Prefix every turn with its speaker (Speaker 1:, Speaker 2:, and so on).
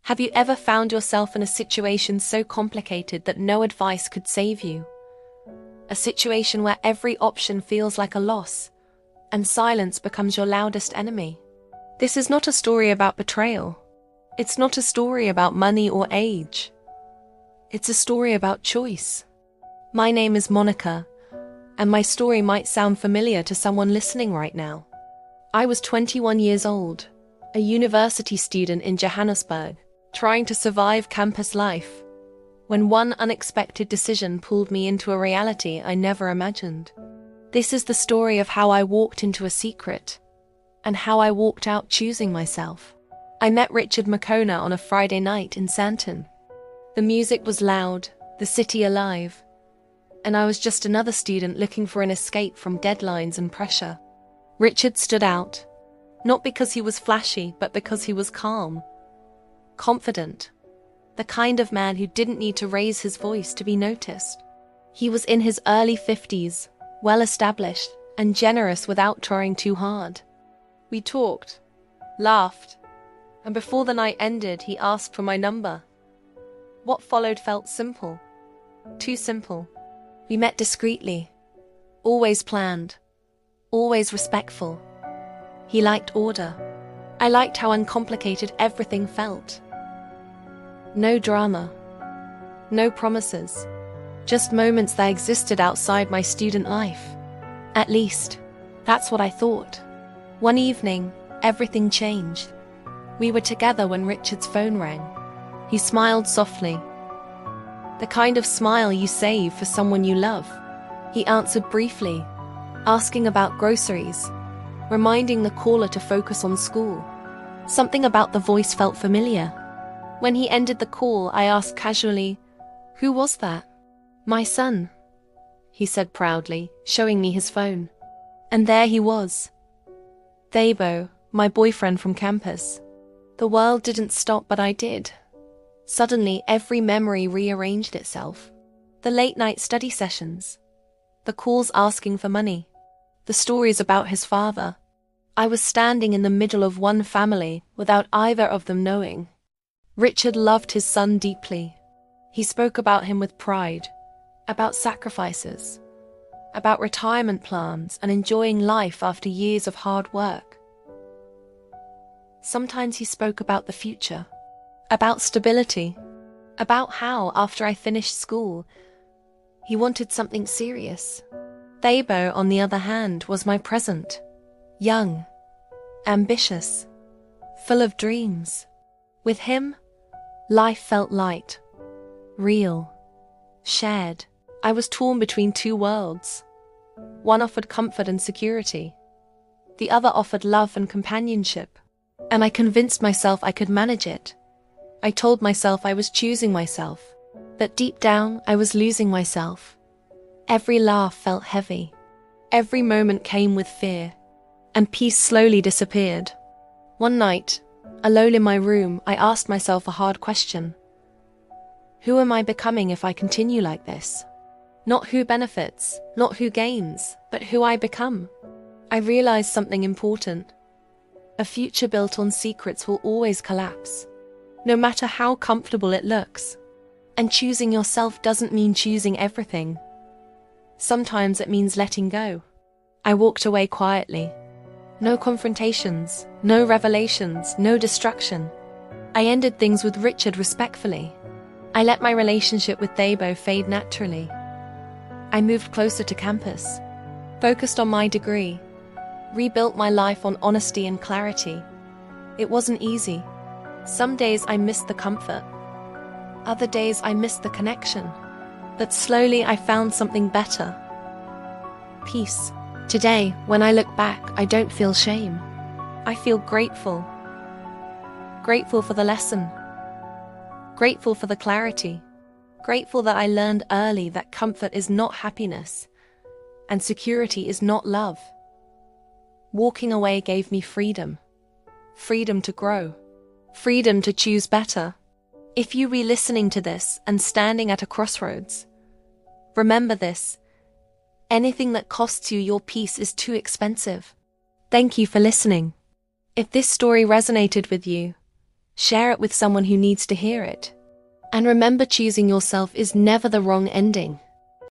Speaker 1: Have you ever found yourself in a situation so complicated that no advice could save you? A situation where every option feels like a loss, and silence becomes your loudest enemy. This is not a story about betrayal. It's not a story about money or age. It's a story about choice. My name is Monica, and my story might sound familiar to someone listening right now. I was 21 years old, a university student in Johannesburg, trying to survive campus life, when one unexpected decision pulled me into a reality I never imagined. This is the story of how I walked into a secret, and how I walked out choosing myself. I met Richard McCona on a Friday night in Sandton. The music was loud, the city alive, and I was just another student looking for an escape from deadlines and pressure. Richard stood out, not because he was flashy, but because he was calm, confident, the kind of man who didn't need to raise his voice to be noticed. He was in his early 50s, well-established, and generous without trying too hard. We talked, laughed, and before the night ended, he asked for my number. What followed felt simple, too simple. We met discreetly, always planned, always respectful. He liked order. I liked how uncomplicated everything felt. No drama, no promises, just moments that existed outside my student life. At least, that's what I thought. One evening, everything changed. We were together when Richard's phone rang. He smiled softly, the kind of smile you save for someone you love. He answered briefly, asking about groceries, reminding the caller to focus on school. Something about the voice felt familiar. When he ended the call, I asked casually, "Who was that?" "My son," he said proudly, showing me his phone. And there he was. Thabo, my boyfriend from campus. The world didn't stop, but I did. Suddenly, every memory rearranged itself. The late-night study sessions, the calls asking for money, the stories about his father. I was standing in the middle of one family without either of them knowing. Richard loved his son deeply. He spoke about him with pride, about sacrifices, about retirement plans and enjoying life after years of hard work. Sometimes he spoke about the future, about stability, about how, after I finished school, he wanted something serious. Thabo, on the other hand, was my present. Young, ambitious, full of dreams. With him, life felt light, real, shared. I was torn between two worlds. One offered comfort and security. The other offered love and companionship. And I convinced myself I could manage it. I told myself I was choosing myself, but deep down I was losing myself. Every laugh felt heavy. Every moment came with fear, and peace slowly disappeared. One night, alone in my room, I asked myself a hard question. Who am I becoming if I continue like this? Not who benefits, not who gains, but who I become. I realized something important. A future built on secrets will always collapse, no matter how comfortable it looks. And choosing yourself doesn't mean choosing everything. Sometimes it means letting go. I walked away quietly. No confrontations, no revelations, no destruction. I ended things with Richard respectfully. I let my relationship with Thabo fade naturally. I moved closer to campus, focused on my degree, rebuilt my life on honesty and clarity. It wasn't easy. Some days I missed the comfort. Other days I missed the connection. But slowly I found something better. Peace. Today, when I look back, I don't feel shame. I feel grateful. Grateful for the lesson. Grateful for the clarity. Grateful that I learned early that comfort is not happiness, and security is not love. Walking away gave me freedom. Freedom to grow. Freedom to choose better. If you re-listening to this and standing at a crossroads, remember this. Anything that costs you your peace is too expensive. Thank you for listening. If this story resonated with you, Share it with someone who needs to hear it. And remember, choosing yourself is never the wrong ending.